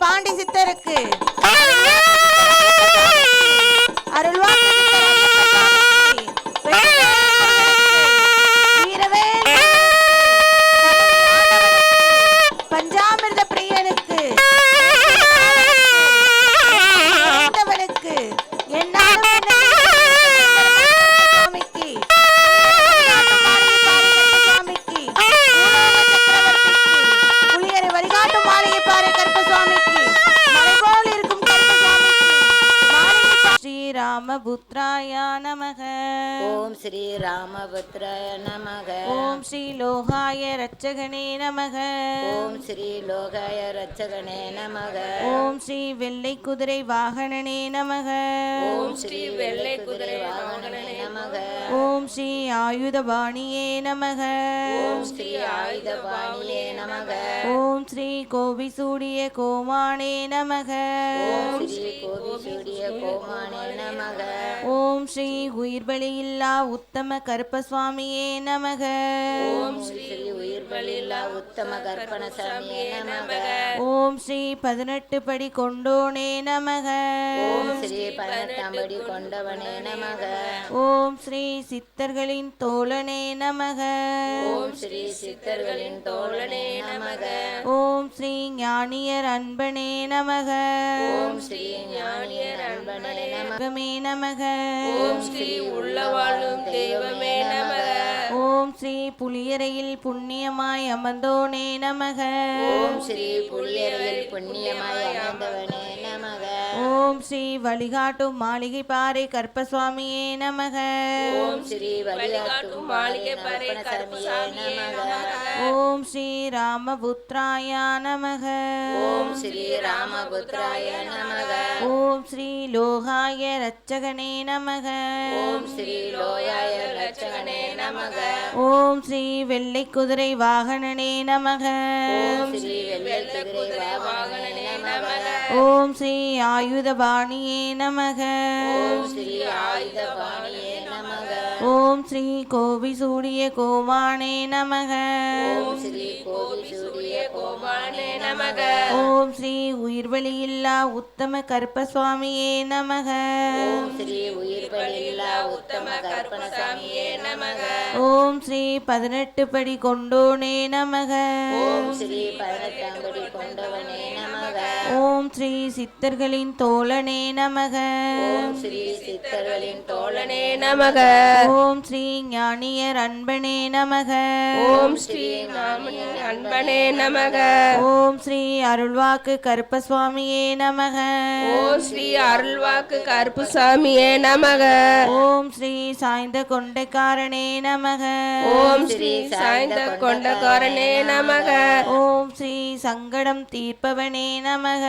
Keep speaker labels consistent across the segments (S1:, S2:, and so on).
S1: பாண்டி சித்தருக்கு அருள்வாக்கு பஞ்சாமிர்த பிரியனுக்கு ராமபுத்ராய நமக.
S2: ஓம் ஸ்ரீ ராமபுத்ராய நமக.
S1: ஓம் ஸ்ரீ லோகாய ரட்சகனே நமக.
S2: ஓம் ஸ்ரீ லோகாய ரட்சகனே நமக.
S1: ஓம் ஸ்ரீ வெள்ளை குதிரை வாகனனே நமக.
S2: ஓம் ஸ்ரீ வெள்ளை குதிரை வாகனனே நமக.
S1: ஓம் ஸ்ரீ ஆயுதபாணியே நமக.
S2: ஓம் ஸ்ரீ ஆயுதபாணியே நமக.
S1: ஓம் ஸ்ரீ கோபிசூடிய கோமானே நமக.
S2: ஓம் ஸ்ரீ கோபிசூடிய கோமானே நமக.
S1: ஓம் ஸ்ரீ உயிர்பலியில்லா உத்தம கருப்பசுவாமியே நமக.
S2: ஓம் ஸ்ரீ உயிர்பலியில்லா உத்தம கருப்பணசாமியே நமக.
S1: ஓம் ஸ்ரீ 18 படி கொண்டோனே நமக.
S2: ஓம் ஸ்ரீ 18 படி கொண்டவனே நமக.
S1: ஓம் ஸ்ரீ சித்தர்களின் தோழனே நமக.
S2: ஓம் ஸ்ரீ சித்தர்களின் தோழனே நமக.
S1: ஓம் ஸ்ரீ ஞானியர் அன்பனே நமக.
S2: ஓம் ஸ்ரீ ஞானியர் அன்பனே
S1: நமக.
S2: ஓம் ஸ்ரீ உள்ளவாழும் தெய்வமே நமக.
S1: ஓம் ஸ்ரீ புலியரையில் புண்ணியமாய் அமர்ந்தோனே நமக.
S2: ஓம் ஸ்ரீ புலியரையில் புண்ணியமாய் அமர்ந்தவனே நமக.
S1: ஓம் ஸ்ரீ வழிகாட்டும் மாளிகை பாறை கருப்பசுவாமியே நமக.
S2: ஓம் ஸ்ரீ வழிகாட்டும் மாளிகை பாறை கருப்பசாமியே நமக.
S1: ஓம் ஸ்ரீ ராமபுத்ராய நமக.
S2: ஓம் ஸ்ரீ ராமபுத்ராய நமக.
S1: ஓம் ஸ்ரீ லோகாய ரட்சகனே நமக.
S2: ஓம் ஸ்ரீ லோகாய ரட்சகனே நமக.
S1: ஓம் ஸ்ரீ வெள்ளை குதிரை வாகனனே நமக.
S2: ஓம் ஸ்ரீ வெள்ளை குதிரை வாகனனே நமக.
S1: ஓம் ஸ்ரீ ஆயுதபாணியே நமக.
S2: ஓம் ஸ்ரீ ஆயுதபாணியே நமக.
S1: ஓம் ஸ்ரீ கோபிசூடிய கோமானே நமக.
S2: ஓம் ஸ்ரீ கோபிசூடிய கோமானே நமக.
S1: ஓம் ஸ்ரீ உயிர்வலியில்லா உத்தம கருப்பசுவாமியே நமக.
S2: ஓம் ஸ்ரீ உயிர்பலியில்லா உத்தம கருப்பணசாமியே நமக.
S1: ஓம் ஸ்ரீ 18 படி கொண்டோனே நமக.
S2: ஓம் ஸ்ரீ 18 படி கொண்டவனே நமக.
S1: ஓம் ஸ்ரீ சித்தர்களின் தோழனே நமக.
S2: ஓம் ஸ்ரீ சித்தர்களின் தோழனே நமக.
S1: ஓம் ஸ்ரீ ஞானியர் அன்பனே நமக.
S2: ஓம் ஸ்ரீ ஞானியர் அன்பனே நமக.
S1: ஓம் ஸ்ரீ அருள்வாக்கு கருப்பசுவாமியே நமக.
S2: ஓம் ஸ்ரீ அருள்வாக்கு கருப்பசாமியே நமக.
S1: ஓம் ஸ்ரீ சாய்ந்த கொண்டைக்காரனே நமக.
S2: ஓம் ஸ்ரீ சாய்ந்த கொண்டக்காரனே நமக.
S1: ஓம் ஸ்ரீ சங்கடம் தீர்ப்பவனே நமக.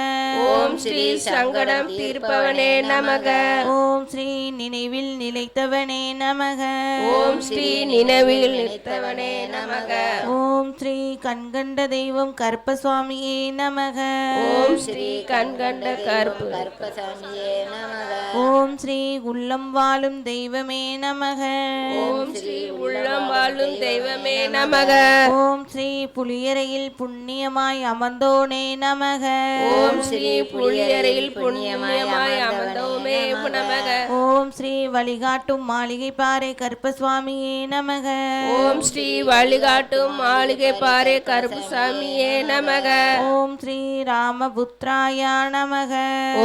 S2: ஓம் ஸ்ரீ சங்கடம் தீர்ப்பவனே நமக.
S1: ஓம் ஸ்ரீ நினைவில் நிலைத்தவனே நமக.
S2: ஓம் ஸ்ரீ நினைவில் நிலைத்தவனே நமக.
S1: ஓம் ஸ்ரீ கண்கண்ட தெய்வம் கருப்பசுவாமியே நமக.
S2: ஓம் ஸ்ரீ கண்கண்ட கருப்பசாமியே நமக.
S1: ஓம் ஸ்ரீ உள்ளம் வாழும் தெய்வமே நமக.
S2: ஓம் ஸ்ரீ உள்ளம் வாழும் தெய்வமே நமக.
S1: ஓம் ஸ்ரீ புலியரையில் புண்ணியமாய் அமர்ந்தோனே நமக.
S2: ஓம் ஸ்ரீ புலியரையில் புண்ணியமாய் அமர்ந்தோமே நமக.
S1: ஓம் ஸ்ரீ வழிகாட்டும் மாளிகை பாறை கருப்பசுவாமியே நமக.
S2: ஓம் ஸ்ரீ வழிகாட்டும் மாளிகை பாறை கருப்பசாமியே நமக.
S1: ஓம் ஸ்ரீ ராமபுத்ராய நமக.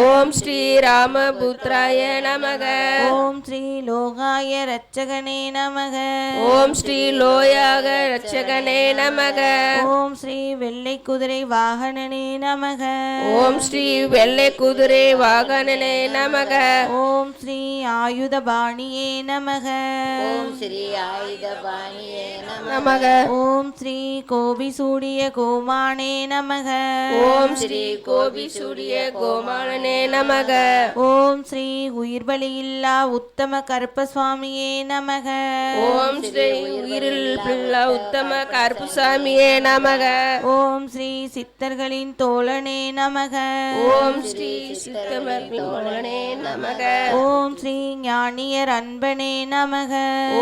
S2: ஓம் ஸ்ரீ ராமபுத்ராய நமக.
S1: ஓம் ஸ்ரீ லோகாய ரட்சகனே நமக.
S2: ஓம் ஸ்ரீ லோயாக ரட்சகனே நமக.
S1: ஓம் ஸ்ரீ வெள்ளை குதிரை வாகனனே நமக.
S2: ஓம் ஸ்ரீ வெள்ளை குதிரை வாகனனே நமக.
S1: ஓம் ஸ்ரீ ஆயுதபாணியே நமக.
S2: ஓம் ஸ்ரீ ஆயுதபாணியே நமக.
S1: ஓம் ஸ்ரீ கோபிசூடிய கோமானே நமக.
S2: ஓம் ஸ்ரீ கோபிசூடிய கோமானே நமக.
S1: ஓம் ஸ்ரீ உயிர்பலியில்லா உத்தம கருப்பசுவாமியே நமக.
S2: ஓம் ஸ்ரீ உயிரில் உத்தம கருப்பசாமியே நமக.
S1: ஓம் ஸ்ரீ சித்தர்களின் தோழனே நமக.
S3: ஓம் ஸ்ரீ சித்தமர்மோகனே நமக.
S1: ஓம் ஸ்ரீ ஞானியர் அன்பனே நமக.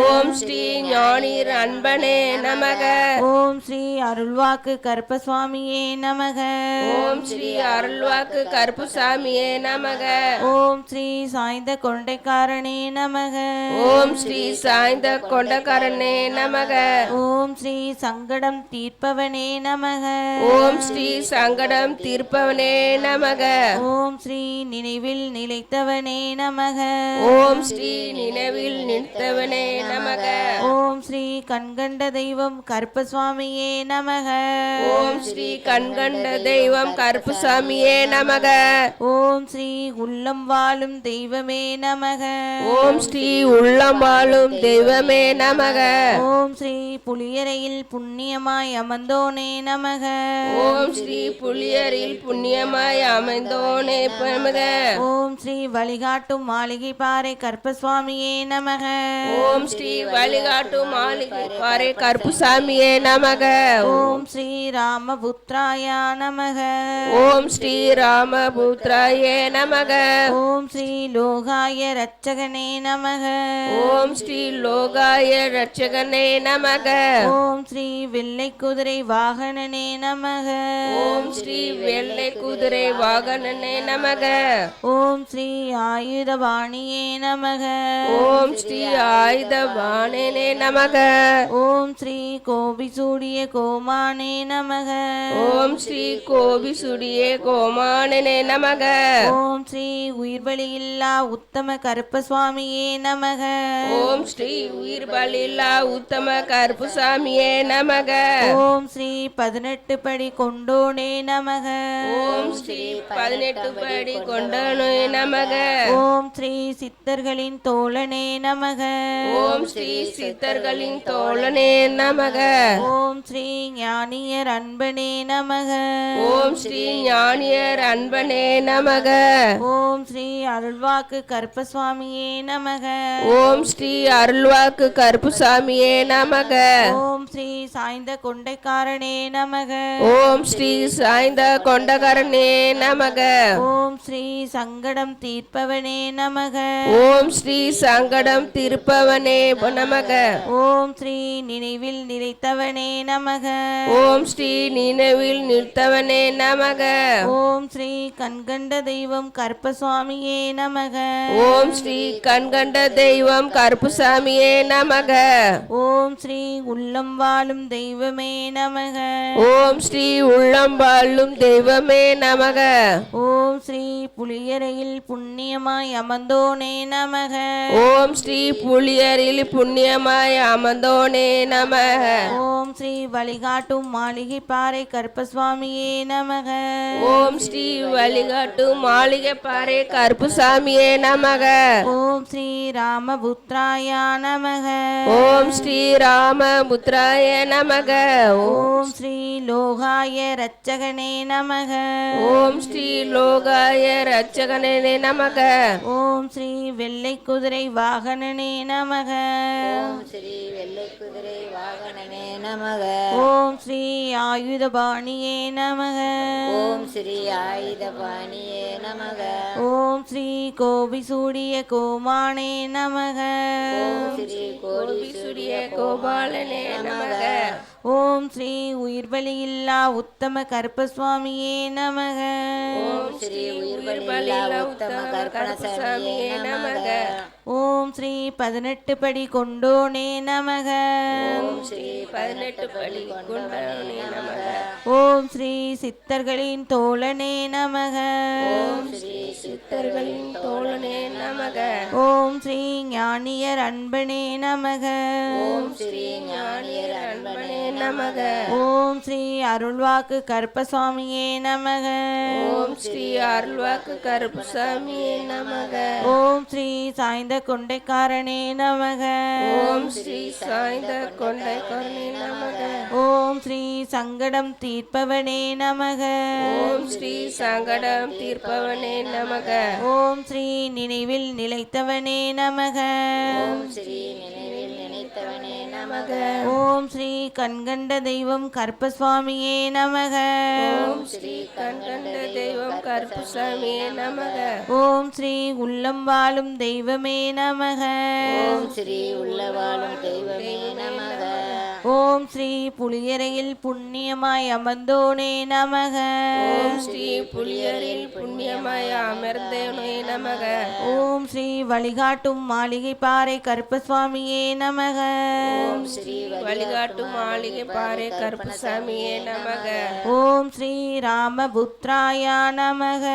S3: ஓம் ஸ்ரீ ஞானியர் அன்பனே நமக.
S1: ஓம் ஸ்ரீ அருள்வாக்கு கருப்பசுவாமியே நமக.
S3: ஓம் ஸ்ரீ அருள்வாக்கு கருப்புசாமியே நமக.
S1: ஓம் ஸ்ரீ சாய்ந்த கொண்டைக்காரனே நமக.
S3: ஓம் ஸ்ரீ சாய்ந்த கொண்டக்காரனே நமக.
S1: ஓம் ஸ்ரீ சங்கடம் தீர்ப்பவனே நமக.
S3: ஓம் ஸ்ரீ சங்கடம் தீர்ப்பவனே நமக.
S1: ஓம் ஸ்ரீ நினைவில் நிலைத்தவனே நமக.
S3: ஓம் ஸ்ரீ நினைவில் நிறுத்தவனே நமக.
S1: ஓம் ஸ்ரீ கண்கண்ட தெய்வம் கருப்பசுவாமியே நமக.
S3: ஓம் ஸ்ரீ கண்கண்ட தெய்வம் கருப்புசாமியே நமக.
S1: ஓம் ஸ்ரீ உள்ளம் வாழும் தெய்வமே நமக.
S3: ஓம் ஸ்ரீ உள்ளம் வாழும் தெய்வமே நமக.
S1: ஓம் ஸ்ரீ புலியரையில் புண்ணியமாய் அமர்ந்தோனே நமக.
S3: ஓம் ஸ்ரீ புலியரில் புண்ணியமாய் அமைந்தோனே நமக.
S1: ஓம் ஸ்ரீ வழிகாட்டும் மாளிகை பாறை கருப்பசுவாமியே நமக.
S3: ஓம் ஸ்ரீ வழிகாட்டும் மாளிகை பாறை கருப்புசாமியே நமக.
S1: ஓம் ஸ்ரீ ராமபுத்ராயா நமக.
S3: ஓம் ஸ்ரீ ராமபுத்ராயே நமக.
S1: ஓம் ஸ்ரீ லோகாய ரட்சகனே நமக.
S3: ஓம் ஸ்ரீ லோகாய ரட்சகனே நமக.
S1: ஓம் ஸ்ரீ வெள்ளை குதிரை வாகனனே நமக.
S3: ஓம் ஸ்ரீ வெள்ளை குதிரை வாகனனே நமக.
S1: ஓம் ஸ்ரீ ஆயுதபாணியே நமக.
S3: ஓம் ஸ்ரீ ஆயுதபாணனே நமக.
S1: ஓம் ஸ்ரீ கோபிசூடிய கோமானே நமக.
S3: ஓம் ஸ்ரீ கோபிசுடியே கோமானனே நமக.
S1: ஓம் ஸ்ரீ உயிர்வழியில்லா உத்தம கருப்பசுவாமியே நமக.
S3: ஓம் ஸ்ரீ உயிர் பலில்லா உத்தம கருப்புசாமியே நமக.
S1: ஓம் ஸ்ரீ 18 படி கொண்டோனே நமக.
S3: ஓம் ஸ்ரீ 18 படி கொண்டனே நமக.
S1: ஓம் ஸ்ரீ சித்தர்களின் தோழனே நமக.
S3: ஓம் ஸ்ரீ சித்தர்களின் தோழனே நமக.
S1: ஓம் ஸ்ரீ ஞானியர் அன்பனே நமக.
S3: ஓம் ஸ்ரீ ஞானியர் அன்பனே நமக.
S1: ஓம் ஸ்ரீ அருள்வாக்கு கருப்பசுவாமியே நமக.
S3: ஓம் ஸ்ரீ அருள்வாக்கு கருப்புசாமியே நமக.
S1: ஓம் ஸ்ரீ சாய்ந்த கொண்டைக்காரனே நமக.
S3: ஓம் ஸ்ரீ சாய்ந்த கொண்டகரனே நமக.
S1: ஓம் ஸ்ரீ சங்கடம் தீர்ப்பவனே நமக.
S3: ஓம் ஸ்ரீ சங்கடம் தீர்ப்பவனே நமக.
S1: ஓம் ஸ்ரீ நினைவில் நிலைத்தவனே நமக.
S3: ஓம் ஸ்ரீ நினைவில் நிறுத்தவனே நமக.
S1: ஓம் ஸ்ரீ கண்கண்ட தெய்வம் கருப்பசுவாமியே நமக.
S3: ஓம் ஸ்ரீ கண்கண்ட தெய்வம் கருப்புசாமியே நமக.
S1: ஓம் ஸ்ரீ உள்ளம் வாழும் தெய்வமே நமக.
S3: ஓம் ஸ்ரீ உள்ளம் வாழும் தெய்வமே நமக.
S1: ஓம் ஸ்ரீ புலியரையில் புண்ணியமாய் அமர்ந்தோனே நமக.
S3: ஓம் ஸ்ரீ புலியரில் புண்ணியமாய் அமர்ந்தோனே நமக.
S1: ஓம் ஸ்ரீ வழிகாட்டும் மாளிகை பாறை கருப்பசுவாமியே நமக.
S3: ஓம் ஸ்ரீ வழிகாட்டு மாளிகை பாறை கருப்புசாமியே நமக.
S1: ஓம் ஸ்ரீ ராமபுத்ராயா நமக.
S3: ஓம் ஸ்ரீ ராமபுத்ராய நமக.
S1: ஓம் ஸ்ரீ லோகாய ரட்சகனே நமக.
S3: ஓம் ஸ்ரீ லோகாய ரட்சகனே நமக.
S1: ஓம் ஸ்ரீ வெள்ளை குதிரை வாகனனே நமக.
S2: ஓம் ஸ்ரீ வெள்ளை குதிரை வாகனமே நமக.
S1: ஓம் ஸ்ரீ ஆயுதபாணியே நமக.
S2: ஓம் ஸ்ரீ ஆயுதபாணியே நமக.
S1: ஓம் ஸ்ரீ கோபிசூடிய கோமானே நமக.
S2: ஓம் ஸ்ரீ
S3: கோபிசுடிய கோபாலனே நமக.
S1: ஓம் ஸ்ரீ உயிர்பலியில்லா உத்தம கருப்பசுவாமியே நமக.
S2: ஓம் ஸ்ரீ உயிர்பலில்லா உத்தம கருப்பசாமியே நமக.
S1: ஓம் ஸ்ரீ 18 படி கொண்டோனே நமக.
S3: ஓம் ஸ்ரீ 18 படி கொண்டோனே நமக.
S1: ஓம் ஸ்ரீ சித்தர்களின் தோழனே நமக.
S3: ஓம் ஸ்ரீ சித்தர்களின் தோழனே நமக.
S1: ஓம் ஸ்ரீ ஞானியர் அன்பனே நமக.
S3: ஓம் ஸ்ரீ ஞானியர் அன்பனே நமக.
S1: ஓம் ஸ்ரீ அருள்வாக்கு கருப்பசுவாமியே நமக.
S3: ஓம் ஸ்ரீ அருள்வாக்கு கருப்புசாமியே நமக.
S1: ஓம் ஸ்ரீ சாய்ந்த கொண்டைக்காரனே நமக.
S3: ஓம் ஸ்ரீ சாய்ந்த கொண்டைக்காரனே நமக.
S1: ஓம் ஸ்ரீ சங்கடம் தீர்ப்பவனே நமக.
S3: ஓம் ஸ்ரீ சங்கடம் தீர்ப்பவனே நமக.
S1: ஓம் ஸ்ரீ நினைவில் நிலைத்தவனே நமக.
S2: ஓம் ஸ்ரீ நினைவில் நினைத்தவனே நமக.
S3: நமக.
S1: ஓம் ஸ்ரீ கண்கண்ட தெய்வம் கருப்பசுவாமியே நமக.
S3: ஓம் ஸ்ரீ கண்கண்ட தெய்வம் கருப்புசாமியே நமக.
S1: ஓம் ஸ்ரீ உள்ளம் வாழும் தெய்வமே நமக.
S2: ஓம் ஸ்ரீ உள்ளவாழும் தெய்வமே நமக.
S1: ஓம் ஸ்ரீ புளியரையில் புண்ணியமாய் அமர்ந்தோனே நமக.
S3: ஓம் ஸ்ரீ புலியரில் புண்ணியமாய் அமர்ந்தேனே நமக.
S1: ஓம் ஸ்ரீ வழிகாட்டும் மாளிகை பாறை கருப்பசுவாமியே நமக.
S2: ஓம் ஸ்ரீ
S3: வழிகாட்டும் மாளிகை பாறை கருப்புசாமியே நமக.
S1: ஓம் ஸ்ரீ ராமபுத்ராயா நமக.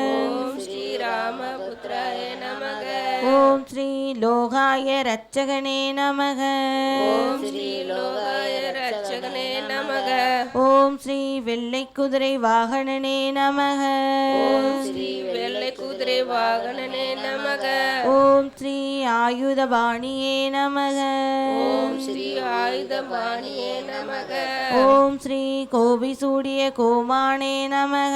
S3: ஓம் ஸ்ரீ ராமபுத்ராய நமக.
S1: ஓம் ஸ்ரீ லோகாய ரட்சகனே நமக.
S3: ஓம் ஸ்ரீ லோகாய ரட்சகனே நமக.
S1: ஓம் ஸ்ரீ வெள்ளை குதிரை வாகனனே நமக.
S3: ஓம் ஸ்ரீ வெள்ளை குதிரை வாகனனே நமக.
S1: ஓம் ஸ்ரீ ஆயுதபாணியே நமக.
S3: ஓம் ஸ்ரீ ஆயுதபாணியே நமக.
S1: ஓம் ஸ்ரீ கோபி சூடிய கோமானே நமக.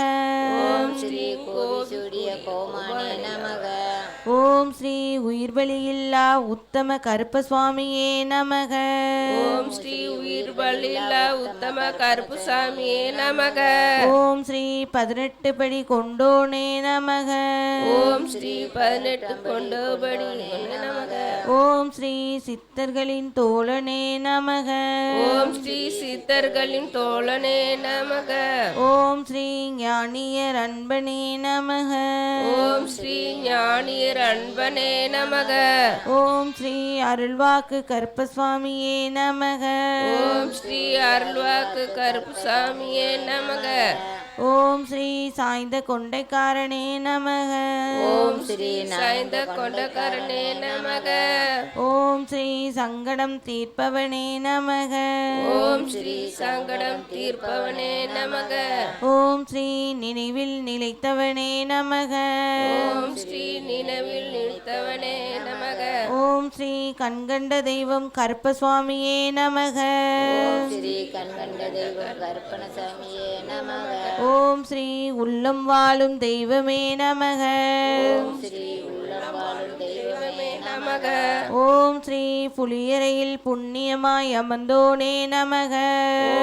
S3: ஓம் ஸ்ரீ
S2: கோபிசூடிய கோமானே நமக.
S1: ஓம் ஸ்ரீ உயிர்பலியில்லா உத்தம கருப்பசுவாமியே நமக.
S3: ஓம் ஸ்ரீ உயிர் பலியில்லா உத்தம கருப்புசாமியே நமக.
S1: ஓம் ஸ்ரீ 18 படி கொண்டோனே நமக.
S3: ஓம் ஸ்ரீ 18 கொண்டபடி நமக.
S1: ஓம் ஸ்ரீ சித்தர்களின் தோழனே நமக.
S3: ஓம் ஸ்ரீ சித்தர்களின் தோழனே நமக.
S1: ஓம் ஸ்ரீ ஞானியர் அன்பனே நமக.
S3: ஓம் ஸ்ரீ ஞானியர் அன்பனே நமக.
S1: ஓம் ஸ்ரீ அருள்வாக்கு கருப்பசுவாமியே நமக.
S3: ஓம் ஸ்ரீ அருள்வாக்கு கருப்புசாமியே நமக.
S1: ஓம் ஸ்ரீ சாய்ந்த கொண்டைக்காரனே நமக.
S3: ஓம் ஸ்ரீ சாய்ந்த கொண்டகரனே நமக.
S1: ஓம் ஸ்ரீ சங்கடம் தீர்ப்பவனே நமக.
S3: ஓம் ஸ்ரீ சங்கடம் தீர்ப்பவனே நமக.
S1: ஓம் ஸ்ரீ நினைவில் நிலைத்தவனே நமக.
S3: ஓம் ஸ்ரீ நினைவில் நிறுத்தவனே நமக.
S1: ஓம் ஸ்ரீ கண்கண்ட தெய்வம் கருப்பசுவாமியே நமக.
S2: ஓம் ஸ்ரீ கண்கண்ட தெய்வம் கருப்பணசாமியே நமக.
S1: ஓம் ஸ்ரீ உள்ளம் வாழும் தெய்வமே நமக.
S2: ஓம் ஸ்ரீ உள்ளம் வாழும் தெய்வமே நமக.
S1: ஓம் ஸ்ரீ புலியரையில் புண்ணியமாய் அமர்ந்தோனே நமக.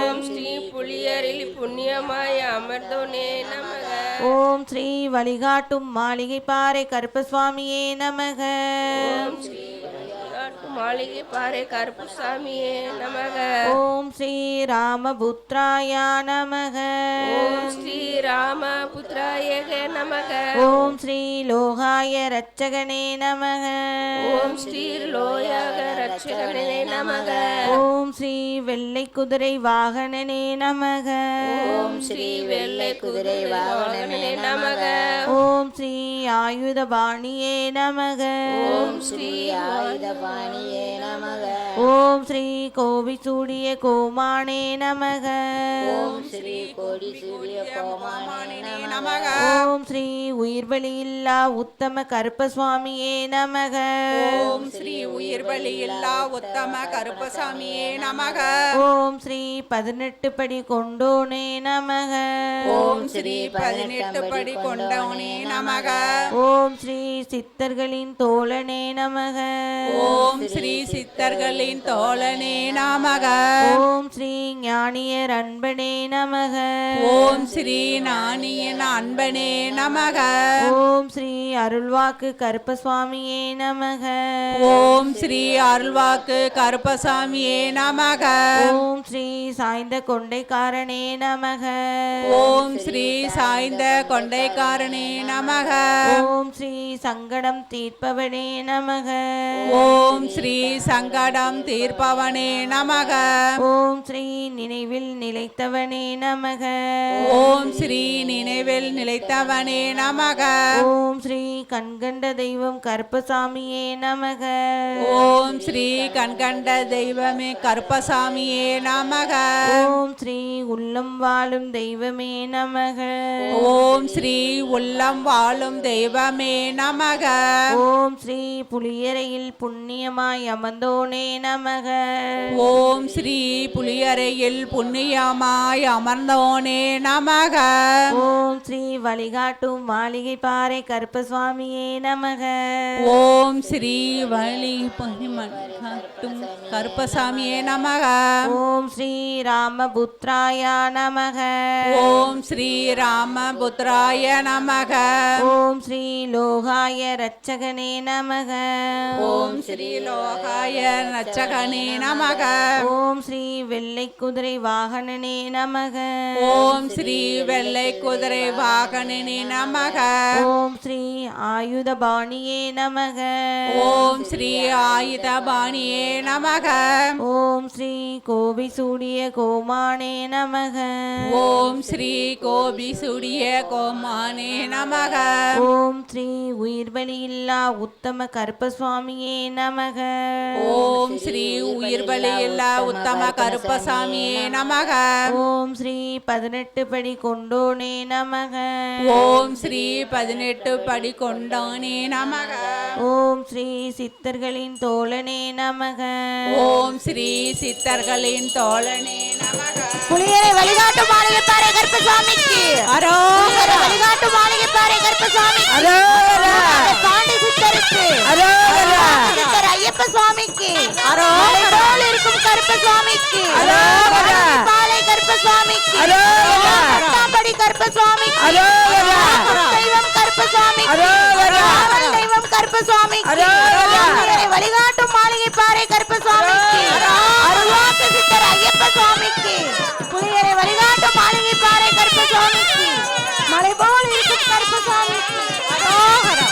S3: ஓம் ஸ்ரீ புலியரில் புண்ணியமாய் அமர்ந்தோனே நமக.
S1: ஓம் ஸ்ரீ வழிகாட்டும் மாளிகை பாறை கருப்பசுவாமியே நமக.
S3: ஓம் ஸ்ரீ வழிகாட்டும் மாளிகை பாறை கருப்புசாமியே நமக.
S1: ஓம் ஸ்ரீ ராமபுத்ராயா நமக.
S3: ஓம் ஸ்ரீ ராமபுத்ராய நமக.
S1: ஓம் ஸ்ரீ லோகாய ரட்சகனே நமக.
S3: ஓம் ஸ்ரீ லோயாக ரட்சகனே நமக.
S1: ஓம் ஸ்ரீ வெள்ளை குதிரை வாகனனே நமக.
S2: ஓம் ஸ்ரீ வெள்ளை குதிரை வாகனனே நமக.
S1: ஓம் ஸ்ரீ ஆயுதபாணியே நமக.
S2: ஓம் ஸ்ரீ ஆயுதபாணியே நமக.
S1: ஓம் ஸ்ரீ கோபி சூடிய கோமானே நமக.
S2: ஓம் ஸ்ரீ கோடிசூரிய கோமானே நமக.
S1: ஓம் ஸ்ரீ உயிர்பலியில்லா உத்தம கருப்பசுவாமியே நமக.
S4: ஓம் ஸ்ரீ உயிர்பலியில்லா உத்தம கருப்பசாமியே நமக.
S1: ஓம் ஸ்ரீ 18 படி கொண்டோனே நமக.
S2: ஓம் ஸ்ரீ
S4: 18 படி கொண்டவனே நமக.
S1: ஓம் ஸ்ரீ சித்தர்களின் தோழனே நமக.
S4: ஓம் ஸ்ரீ சித்தர்களின் தோழனே நமக.
S1: ஓம் ஸ்ரீ ஞானியர் அன்பனே நமக.
S4: ஓம் ஸ்ரீ ஞானியன் அன்பனே நமக.
S1: ஓம் ஸ்ரீ அருள்வாக்கு கருப்பசுவாமியே நமக.
S4: ஓம் ஸ்ரீ அருள்வாக்கு கருப்பசாமியே நமக.
S1: ஓம் ஸ்ரீ சாய்ந்த கொண்டைக்காரனே நமக.
S4: ஓம் ஸ்ரீ சாய்ந்த கொண்டைக்காரனே நமக.
S1: ஓம் ஸ்ரீ சங்கடம் தீர்ப்பவனே நமக.
S4: ஓம் ஸ்ரீ சங்கடம் தீர்ப்பவனே நமக.
S1: ஓம் ஸ்ரீ நினைவில் நிலைத்தவனே நமக.
S4: ஓம் ஸ்ரீ நினைவில் நிலைத்தவனே நமக.
S1: ஓம் ஸ்ரீ கண்கண்ட தெய்வம் கருப்பசாமியே நமக.
S4: ஓம் ஸ்ரீ கண்கண்ட தெய்வமே கருப்பசாமியே நமக.
S1: ஓம் ஸ்ரீ உள்ளம் வாழும் தெய்வமே நமக.
S4: ஓம் ஸ்ரீ உள்ளம் வாழும் தெய்வமே நமக.
S1: ஓம் ஸ்ரீ புலியரையில் புண்ணியமாய் அமர்ந்தோனே நமக.
S4: ஓம் ஸ்ரீ புலியரையில் புண்ணியமாய் அமர்ந்தோனே நமக.
S1: ஓம் ஸ்ரீ வழிகாட்டும் மாளிகை பாறை கருப்பசுவாமியே நமக.
S4: ஓம் ஸ்ரீ வழிகாட்டும் கருப்பசாமியே நமக.
S1: ஓம் ஸ்ரீ ராமபுத்ராய நமக.
S4: ஓம் ஸ்ரீ ராமபுத்ராய நமக.
S1: ஓம் ஸ்ரீ லோகாய ரட்சகனே நமக.
S4: ஓம் ஸ்ரீ லோகாய ரட்சகனே நமக.
S1: ஓம் ஸ்ரீ வெள்ளை குதிரை வாகனனே நமக.
S4: ஓம் ஸ்ரீ வெள்ளை குதிரை வாகனனே நமக.
S1: ஓம் ஸ்ரீ ஆயுதபாணியே நமக.
S4: ஓம் ஸ்ரீ ஆயுதபாணியே நமக.
S1: ஓம் ஸ்ரீ கோபி சூடிய கோமானே நமக.
S4: ஓம் ஸ்ரீ கோபி சுடிய கோமானே நமக.
S1: ஓம் ஸ்ரீ உயிர்பலியில்லா உத்தம கருப்பசுவாமியே நமக.
S4: ஓம் ஸ்ரீ உயிர்பலியில்லா உத்தம கருப்பசாமியே நமக.
S1: ஓம் ஸ்ரீ 18 படி கொண்டோனே நமக.
S4: ஓம் ஸ்ரீ 18 படி கொண்டோனே நமக.
S1: ஓம் ஸ்ரீ சித்தர்களின் தோழனே நமக.
S4: ஓம் ஸ்ரீ சித்தர்களின் தோழனே நமக.
S2: புலியரை வழிகாட்டும் மாளிகை பாறை கருப்பசாமிக்கு
S4: அரோகரா.
S2: வழிகாட்டும் மாளிகை பாறை கருப்பசாமிக்கு
S4: அரோகரா.
S2: பாண்டி சித்தருக்கு
S4: அரோகரா.
S2: சித்தர் ஐயப்ப சுவாமிக்கு
S4: அரோகரா.
S2: மலைபோல் இருக்கும் கருப்பசுவாமிக்கு
S4: அரோகரா.
S2: பாலை கருப்பசுவாமிக்கு
S4: அரோகரா.
S2: பத்தாம்படி கருப்பசுவாமிக்கு
S4: அரோகரா.
S2: தெய்வம் கருப்பசுவாமிக்கு
S4: அரோகரா.
S2: ராவண தெய்வம் கருப்பசுவாமிக்கு
S4: அரோகரா.
S2: புலியரை வழிகாட்டும் மாளிகை பாறை கருப்பசுவாமிக்கு அருள்வாக்கு சித்தர் ஐயப்ப சுவாமிக்கு புலியரை வழிகாட்டும் மாளிகை பாறை கருப்பசுவாமிக்கு மலை போல் இருக்கும் கருப்பசுவாமிக்கு
S4: அரோகரா.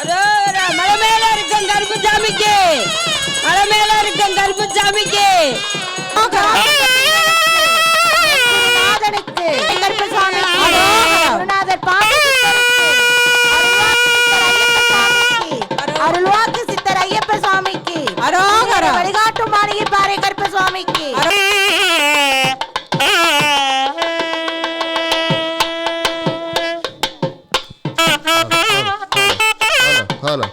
S3: அரோகரா. மலை மேல இருக்கும் கருப்பசாமிக்கு, மலை மேல இருக்கும் கருப்பசாமிக்கு.
S2: குருநாதனுக்கு கருப்பசுவாமிக்கு குருநாதர் பாண்டி சித்தருக்கு அருள்வாக்கு சித்தர் ஐயப்ப சுவாமிக்கு
S4: அரோகரா.
S2: வழிகாட்டும் மாளிகை பாறை கருப்பசுவாமிக்கு
S5: Hala.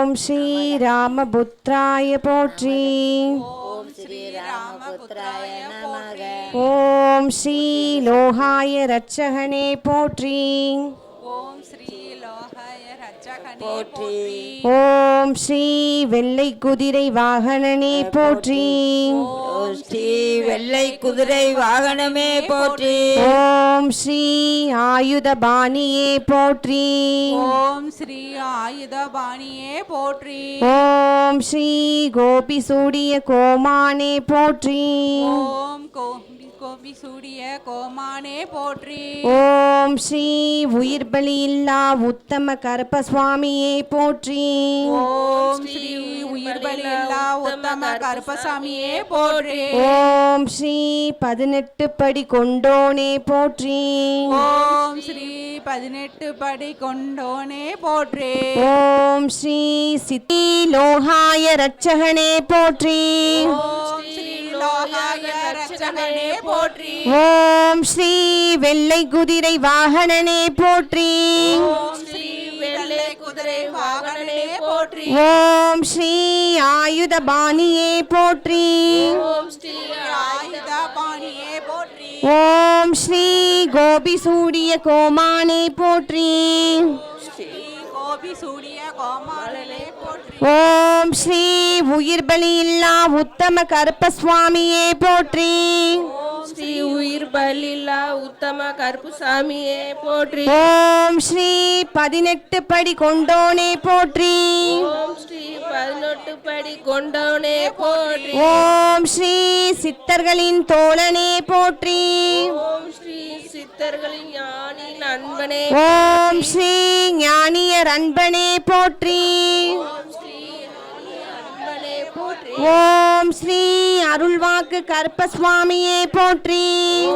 S2: ஓம் ஸ்ரீ ராமபுத்ராய போற்றி.
S4: ஓம் ஸ்ரீ ராமபுத்ராய நமக.
S2: ஓம் ஸ்ரீ லோகாய ரட்சகனே போற்றி.
S4: ஓம் ஸ்ரீ லோகாய ரட்சகனே போற்றி.
S2: ஓம் ஸ்ரீ வெள்ளை குதிரை வாகனனே போற்றி.
S3: ஓம் ஸ்ரீ வெள்ளை குதிரை வாகனமே போற்றி.
S2: ஓம் ஸ்ரீ ஆயுதபாணியே போற்றி.
S4: ஓம் ஸ்ரீ ஆயுதபாணியே போற்றி.
S2: ஓம் ஸ்ரீ கோபி சூடிய கோமானே போற்றி.
S4: ஓம் கோபி சூடிய கோமானே போற்றி.
S2: ஓம் ஸ்ரீ உயிர் பலி இல்லா உத்தம கருப்பசுவாமியே போற்றி.
S4: ஓம் ஸ்ரீ உயிர் பலியில்லா உத்தம கருப்பசாமியே போற்றி.
S2: ஓம் ஸ்ரீ 18 படி கொண்டோனே போற்றி.
S4: ஓம் ஸ்ரீ 18 படி கொண்டோனே போற்றி.
S2: ஓம் ஸ்ரீ சித்தி லோகாய ரட்சகனே போற்றி.
S4: ஓம் ஸ்ரீ லோகாய ரட்சகனே போற்றி.
S2: ஓம் ஸ்ரீ வெள்ளை குதிரை வாகனனே போற்றி.
S4: ஓம் ஸ்ரீ வெள்ளை குதிரை வாகனனே போற்றி.
S2: ஓம் ஸ்ரீ ஆயுதபாணியே போற்றி.
S4: ஓம் ஸ்ரீ ஆயுதபாணியே போற்றி.
S2: ஓம் ஸ்ரீ கோபி சூடிய கோமானே போற்றி.
S4: ஸ்ரீ கோபி சூடிய கோமாளனே போற்றி.
S2: ஓம் ஸ்ரீ உயிர் பலி இல்லா உத்தம கருப்பசுவாமியே போற்றி.
S3: ஓம் ஸ்ரீ உயிர் பலில்லா உத்தம கருப்புசாமியே போற்றி.
S2: ஓம் ஸ்ரீ 18 படி கொண்டோனே போற்றி.
S3: ஓம் ஸ்ரீ 18 படி கொண்டவனே போற்றி.
S2: ஓம் ஸ்ரீ சித்தர்களின் தோழனே போற்றி.
S3: ஓம் ஸ்ரீ சித்தர்களின் ஞானி நண்பனே.
S2: ஓம் ஸ்ரீ ஞானியர் அன்பனே போற்றி.
S3: ஓம் ஸ்ரீ அன்பனே போற்றி.
S2: ஓம் ஸ்ரீ அருள்வாக்கு கருப்பசுவாமியே போற்றி.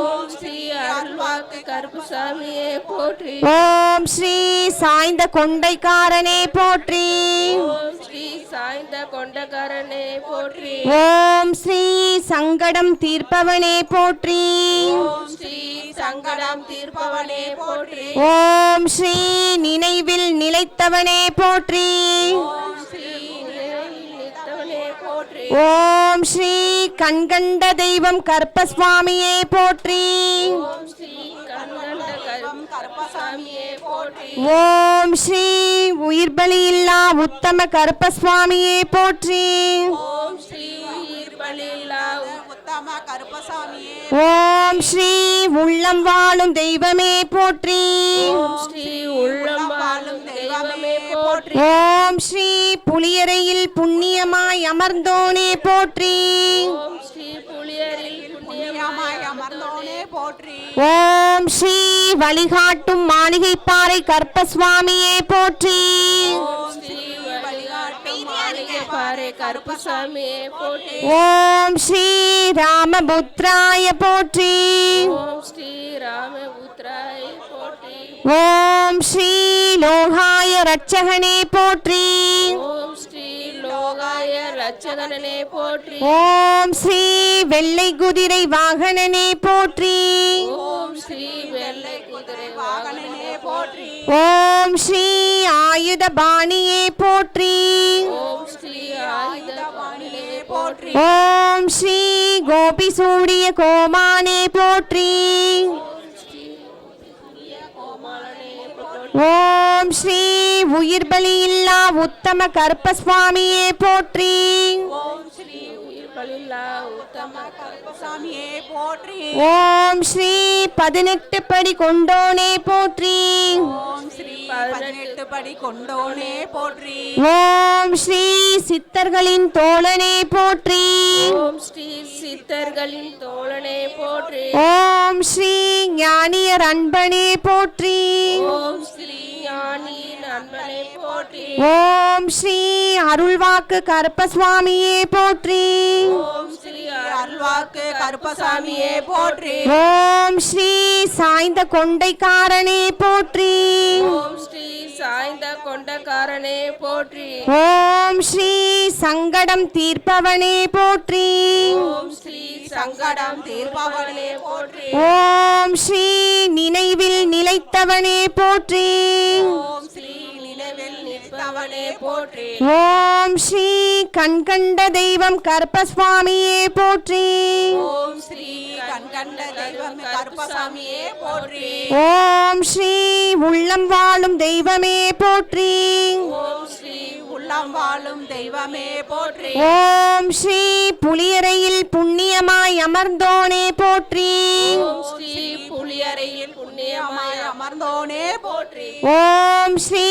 S3: ஓம் ஸ்ரீ அருள்வாக்கு கருப்புசாமியே போற்றி.
S2: ஓம் ஸ்ரீ சாய்ந்த கொண்டைக்காரனே போற்றி.
S3: ஓம் ஸ்ரீ சாய்ந்த கொண்டக்காரனே போற்றி.
S2: ஓம் ஸ்ரீ சங்கடம் தீர்ப்பவனே போற்றி.
S3: ஓம் ஸ்ரீ சங்கடம் தீர்ப்பவனே போற்றி.
S2: ஓம் ஸ்ரீ நினைவில் நிலைத்தவனே போற்றி.
S3: ஓம் ஸ்ரீ நிலையில் நித்தவனே போற்றி.
S2: ஓம் ஸ்ரீ கண்கண்ட தெய்வம் கருப்பசுவாமியே போற்றி.
S3: ஓம் ஸ்ரீ கண்கண்ட கருப்பசாமியே போற்றி.
S2: ஓம் ஸ்ரீ உயிர் பலி இல்லா உத்தம கருப்பசுவாமியே போற்றி.
S3: ஓம் ஸ்ரீ உயிர் பலில்லா
S4: உத்தம கருப்பசாமியே.
S2: ஓம் ஸ்ரீ உள்ளம் வாழும் தெய்வமே போற்றி.
S3: ஓம் ஸ்ரீ உள்ளம் வாழும் தெய்வமே போற்றி.
S2: ஓம் ஸ்ரீ புலியரையில் புண்ணியமாய் அமர்ந்தோனே போற்றி.
S3: ஓம் ஸ்ரீ புலியரில் புண்ணியமாய்
S4: அமர்ந்தோனே போற்றி.
S2: ஓம் ஸ்ரீ வழிகாட்டும் மாளிகைப்பாறை கருப்பசுவாமியே போற்றி.
S3: ஓம் ஸ்ரீ வழிகாட்டும் மாளிகை பாறை கருப்பசாமியே போற்றி.
S2: ஓம் ஸ்ரீ ராமபுத்ராய போற்றி.
S3: ஓம் ஸ்ரீ ராமபுத்ராய போற்றி.
S2: ஓம் ஸ்ரீ லோகாய ரட்சகனே போற்றி.
S3: ஓம் ஸ்ரீ லோகாய ரட்சகனே போற்றி.
S2: ஓம் ஸ்ரீ வெள்ளை குதிரை வாகனனே போற்றி.
S3: ஓம் ஸ்ரீ வெள்ளை குதிரை வாகனனே போற்றி.
S2: ஓம் ஸ்ரீ ஆயுதபாணியே போற்றி.
S3: ஓம் ஸ்ரீ ஆயுதபாணியே போற்றி.
S2: ஓம் ஸ்ரீ கோபி சூடிய கோமானே போற்றி. ஓம் ஸ்ரீ உயிர் பலி இல்லா உத்தம கருப்பசுவாமியே போற்றி.
S3: ஓம் ஸ்ரீ உயிர் பலில்லா உத்தம
S4: கருப்பசாமியே போற்றி.
S2: ஓம் ஸ்ரீ 18 படி கொண்டோனே போற்றி.
S4: ஓம் ஸ்ரீ 18 படி கொண்டோனே போற்றி.
S2: ஓம் ஸ்ரீ சித்தர்களின் தோழனே போற்றி.
S3: ஓம் ஸ்ரீ சித்தர்களின் தோழனே போற்றி.
S2: ஓம் ஸ்ரீ ஞானியர் அன்பனே போற்றி.
S3: ஓம் ஸ்ரீ ஞானி நண்பனே போற்றி.
S2: ஓம் ஸ்ரீ அருள்வாக்கு கருப்பசுவாமியே போற்றி.
S3: ஓம் ஸ்ரீ
S4: அருள்வாக்கு கருப்பசாமியே போற்றி.
S2: ஓம் ஸ்ரீ சாய்ந்த கொண்டைக்காரனே போற்றி.
S3: ஓம் ஸ்ரீ சாய்ந்த கொண்டக்காரனே போற்றி.
S2: ஓம் ஸ்ரீ சங்கடம் தீர்ப்பவனே போற்றி.
S3: ஓம் ஸ்ரீ சங்கடம் தீர்ப்பவனே போற்றி.
S2: ஓம் ஸ்ரீ நினைவில் நிலைத்தவனே போற்றி.
S4: ஓம் ஸ்ரீ நினைவில் நிற்க
S3: அவனே போற்றி.
S2: ஓம் ஸ்ரீ கண்கண்ட தெய்வம் கருப்பசுவாமியே போற்றி.
S4: ஓம் ஸ்ரீ கண்கண்ட தெய்வம் கருப்பசாமியே போற்றி.
S2: ஓம் ஸ்ரீ உள்ளம் வாழும் தெய்வமே போற்றி.
S4: ஓம் ஸ்ரீ உள்ளம் வாழும் தெய்வமே போற்றி.
S2: ஓம் ஸ்ரீ புலியரையில் புண்ணியமாய் அமர்ந்தோனே போற்றி.
S3: ஓம் ஸ்ரீ புலியரையில் புண்ணியமாய்
S4: அமர்ந்தோனே போற்றி.
S2: ஓம் ஸ்ரீ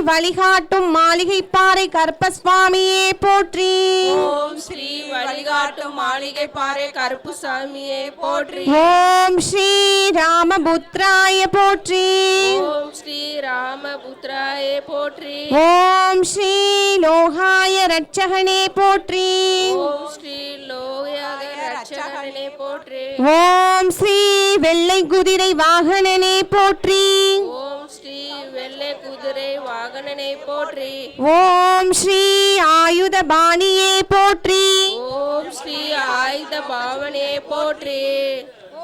S2: வழிகாட்டும் மாளிகைப்பாறை கருப்பசுவாமியே போற்றி.
S3: ஓம் ஸ்ரீ வழிகாட்டும் மாளிகை பாறை கருப்புசாமியே போற்றி.
S2: ஓம் ஸ்ரீ ராமபுத்ராய போற்றி.
S3: ஓம் ஸ்ரீ ராமபுத்ராயே போற்றி.
S2: ஓம் ஸ்ரீ லோகாய ரட்சகனே போற்றி.
S3: ஓம் ஸ்ரீ லோயாக ரட்சகனே போற்றி.
S2: ஓம் ஸ்ரீ வெள்ளை குதிரை வாகனனே போற்றி.
S3: ஓம் ஸ்ரீ வெள்ளை குதிரை வாகனனை போற்றி.
S2: ஓம் ஸ்ரீ ஆயுத பாணியே போற்றி.
S3: ஓம் ஸ்ரீ ஆயுத பாவனே போற்றி.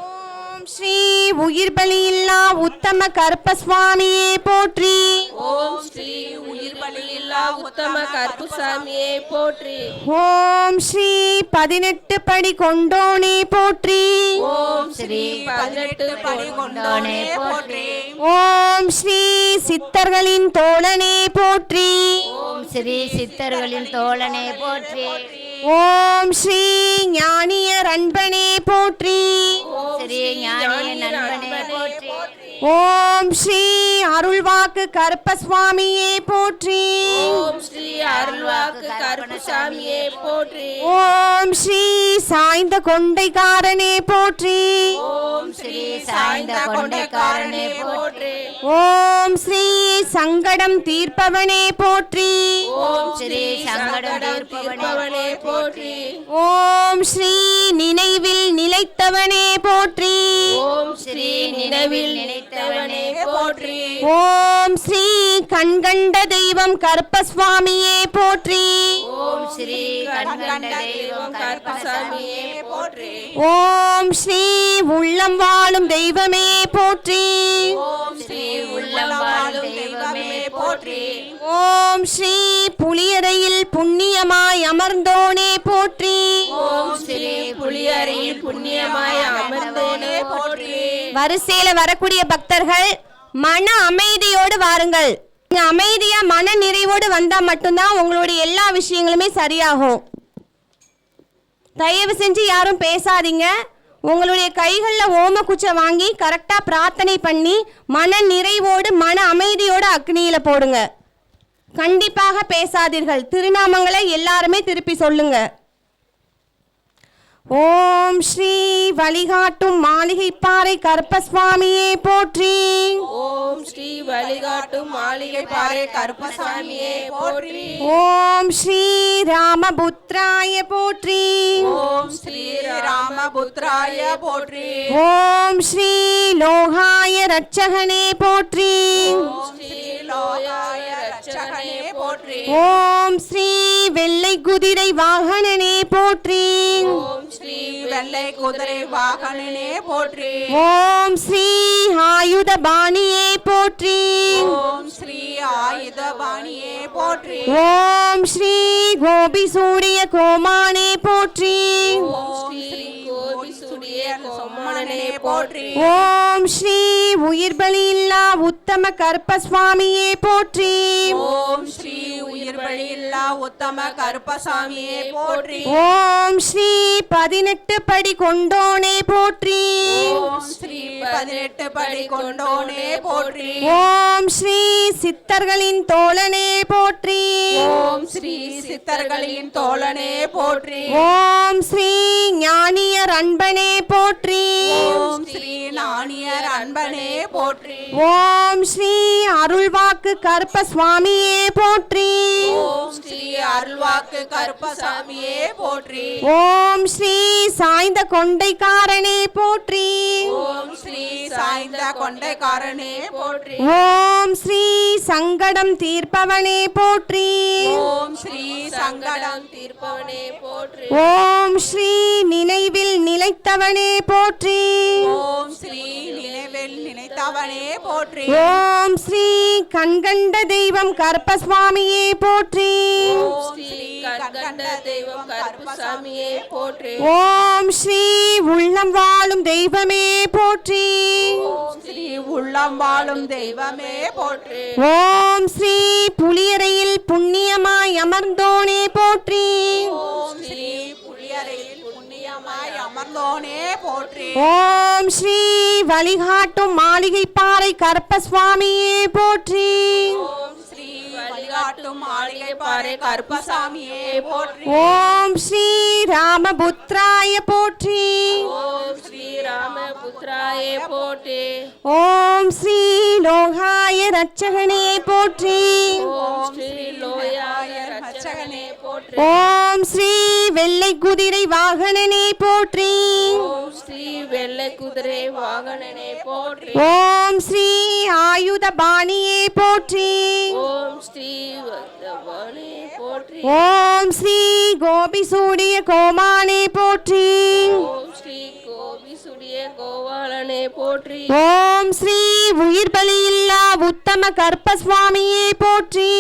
S2: ஓம் ஸ்ரீ உயிர் பலியில்லா உத்தம கருப்பசுவாமியே போற்றி.
S3: ஓம் ஸ்ரீ உயிர் பலியில்லா உத்தம கருப்புசாமியே போற்றி.
S2: ஓம் ஸ்ரீ 18 படி கொண்டோனே போற்றி.
S3: ஓம் ஸ்ரீ 18 படி கொண்டோனே போற்றி.
S2: ஓம் ஸ்ரீ சித்தர்களின் தோழனே போற்றி.
S5: ஓம் ஸ்ரீ சித்தர்களின் தோழனே போற்றி.
S2: ஓம் ஸ்ரீ ஞானியர் அன்பனே போற்றி.
S5: ஸ்ரீ ஞானிய நண்பனே போற்றி.
S2: ஓம் ஸ்ரீ அருள்வாக்கு கருப்பசுவாமியே போற்றி.
S3: ஓம் ஸ்ரீ அருள்வாக்கு கருப்புசாமியே போற்றி.
S2: ஓம் ஸ்ரீ சாய்ந்த கொண்டைக்காரனே போற்றி.
S3: ஓம் ஸ்ரீ சாய்ந்த கொண்டைக்காரனே போற்றி.
S2: ஓம் ஸ்ரீ சங்கடம் தீர்ப்பவனே போற்றி.
S3: ஓம்
S5: ஸ்ரீ சங்கடம் தீர்ப்பவனே
S3: போற்றி.
S2: ஓம் ஸ்ரீ நினைவில் நிலைத்தவனே போற்றி.
S3: ஓம் ஸ்ரீ நினைவில் நினைத்தவனே போற்றி.
S2: ஓம் ஸ்ரீ கண்கண்ட தெய்வம் கருப்பசுவாமியே போற்றி.
S3: ஓம் ஸ்ரீ கண்கண்ட தெய்வம் கருப்பசாமியே போற்றி.
S2: ஓம் ஸ்ரீ உள்ளம் வாழும் தெய்வமே போற்றி.
S3: ஓம் ஸ்ரீ உள்ளம் வாழும் தெய்வமே போற்றி.
S2: ஓம் ஸ்ரீ புலியரையில் புண்ணியமாய் அமர்ந்தோனே போற்றி.
S3: ஓம் ஸ்ரீ புலியரையில் புண்ணியமாய் அமர்ந்தோனே போற்றி.
S2: வரிசையில வரக்கூடிய பக்தர்கள் மன அமைதியோடு வாருங்கள். நீங்க அமைதியா மன நிறைவோடு வந்தா மட்டும்தான் உங்களுடைய எல்லா விஷயங்களுமே சரியாகும். தயவு செஞ்சு யாரும் பேசாதீங்க. உங்களுடைய கைகளில் ஓம குச்சை வாங்கி கரெக்டாக பிரார்த்தனை பண்ணி மன நிறைவோடு மன அமைதியோடு அக்னியில் போடுங்க. கண்டிப்பாக பேசாதீர்கள். திருநாமங்களை எல்லாருமே திருப்பி சொல்லுங்க. ஓம் ஸ்ரீ வழிகாட்டும் மாளிகைப்பாறை கருப்பசுவாமியே போற்றி.
S3: ஓம் ஸ்ரீ வழிகாட்டும் மாளிகை பாறை கருப்பசாமியே போற்றி.
S2: ஓம் ஸ்ரீ ராமபுத்ராய போற்றி.
S3: ஓம் ஸ்ரீ
S4: ராமபுத்ராய போற்றி.
S2: ஓம் ஸ்ரீ லோகாய ரட்சகனே போற்றி.
S3: ஓம் ஸ்ரீ லோகாய ரட்சகனே போற்றி.
S2: ஓம் ஸ்ரீ வெள்ளை குதிரை வாகனனே போற்றி.
S3: ஓம் ஸ்ரீ
S4: வெள்ளை குதிரை வாகனனே போற்றி.
S2: ஓம் ஸ்ரீ ஆயுத பாணியே போற்றி.
S4: ஓம் ஸ்ரீ ஆயுதபாணியே போற்றி.
S2: ஓம் ஸ்ரீ கோபி சூரிய கோமானே போற்றி.
S3: ஓம் ஸ்ரீ கோபி சூரிய கோமானனே போற்றி.
S2: ஓம் ஸ்ரீ உயிர் பலியில்லா உத்தம கருப்பசுவாமியே போற்றி.
S4: ஓம் ஸ்ரீ உயிர் வழியில்லா உத்தம கருப்பசாமியே போற்றி.
S2: ஓம் ஸ்ரீ 18 படி கொண்டோனே போற்றி.
S4: ஓம் ஸ்ரீ 18 படி கொண்டோனே போற்றி.
S2: ஓம் ஸ்ரீ சித்தர்களின் தோழனே போற்றி.
S4: ஓம் ஸ்ரீ சித்தர்களின் தோழனே போற்றி.
S2: ஓம் ஸ்ரீ ஞானியர் அன்பனே போற்றி.
S4: ஓம் ஸ்ரீ ஞானியர் அன்பனே போற்றி.
S2: ஓம் ஸ்ரீ அருள்வாக்கு கருப்பசுவாமியே போற்றி.
S4: ஓம் ஸ்ரீ அருள்வாக்கு கருப்பசாமியே போற்றி.
S2: ஓம் ஸ்ரீ சாய்ந்த கொண்டைக்காரனே போற்றி.
S4: ஓம் ஸ்ரீ சாய்ந்த கொண்டைக்காரனே போற்றி.
S2: ஓம் ஸ்ரீ சங்கடம் தீர்ப்பவனே போற்றி.
S4: ஓம் ஸ்ரீ சங்கடம்
S3: தீர்ப்பவனே போற்றி.
S2: ஓம் ஸ்ரீ நினைவில் நிலைத்தவனே போற்றி.
S4: ஓம் ஸ்ரீ நினைவில் நினைத்தவனே போற்றி.
S2: ஓம் ஸ்ரீ கண்கண்ட தெய்வம் கருப்பசுவாமியே போற்றி.
S3: ஸ்ரீ கண்கண்ட தெய்வம் கருப்பசாமியே போற்றி.
S2: ஓம் ஸ்ரீ உள்ளம் வாழும் தெய்வமே போற்றி.
S4: ஸ்ரீ உள்ளம் வாழும் தெய்வமே போற்றி.
S2: ஓம் ஸ்ரீ புலியரையில் புண்ணியமாய் அமர்ந்தோனே போற்றி.
S4: ஸ்ரீ புலியரையில் புண்ணியமாய் அமர்ந்தோனே போற்றி.
S2: ஓம் ஸ்ரீ வழிகாட்டும் மாளிகை பாறை கருப்பசுவாமியே போற்றி.
S4: ஸ்ரீ வழிகாட்டும் மாளிகை பாறை கருப்பசாமியே போற்றி.
S2: ஓம் ஸ்ரீ ராமபுத்ராய போற்றி.
S3: ஓம் ஸ்ரீ ராமபுத்ராயே போற்றி.
S2: ஓம் ஸ்ரீ லோகாய ரட்சகனே போற்றி.
S3: ஓம் ஸ்ரீ லோயாய ரட்சகனே போற்றி.
S2: ஓம் ஸ்ரீ வெள்ளை குதிரை வாகனனே போற்றி.
S3: ஓம் ஸ்ரீ வெள்ளை குதிரை வாகனனே போற்றி.
S2: ஓம் ஸ்ரீ ஆயுத பாணியே போற்றி.
S3: ஓம் ஸ்ரீ வர்தவானே போற்றி.
S2: ஓம் ஸ்ரீ கோபி சூடிய கோமானே போற்றி.
S3: ஓம் ஸ்ரீ கோபி சுடிய கோவாலனே போற்றி.
S2: ஓம் ஸ்ரீ உயிர் பலியில்லா உத்தம கருப்பசுவாமியே போற்றி.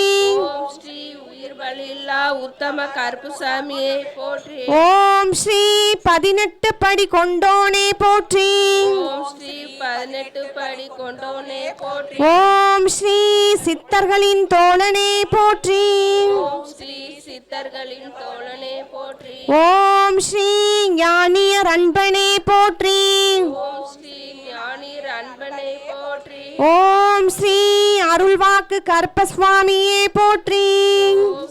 S3: ஓம் ஸ்ரீ உயிர் பலியில்லா உத்தம கருப்புசாமியே போற்றி.
S2: ஓம் ஸ்ரீ 18 படி கொண்டோனே போற்றி.
S3: ஓம் ஸ்ரீ 18 படி கொண்டோனே போற்றி.
S2: ஓம் ஸ்ரீ சித்தர்களின் தோழனே போற்றி.
S3: ஓம் ஸ்ரீ சித்தர்களின் தோழனே போற்றி.
S2: ஓம் ஸ்ரீ ஞானியர் அன்பனே போற்றி.
S3: ஓம் ஸ்ரீ ஞானியர் அன்பனே போற்றி.
S2: ஓம் ஸ்ரீ அருள்வாக்கு கருப்பசுவாமியே போற்றி.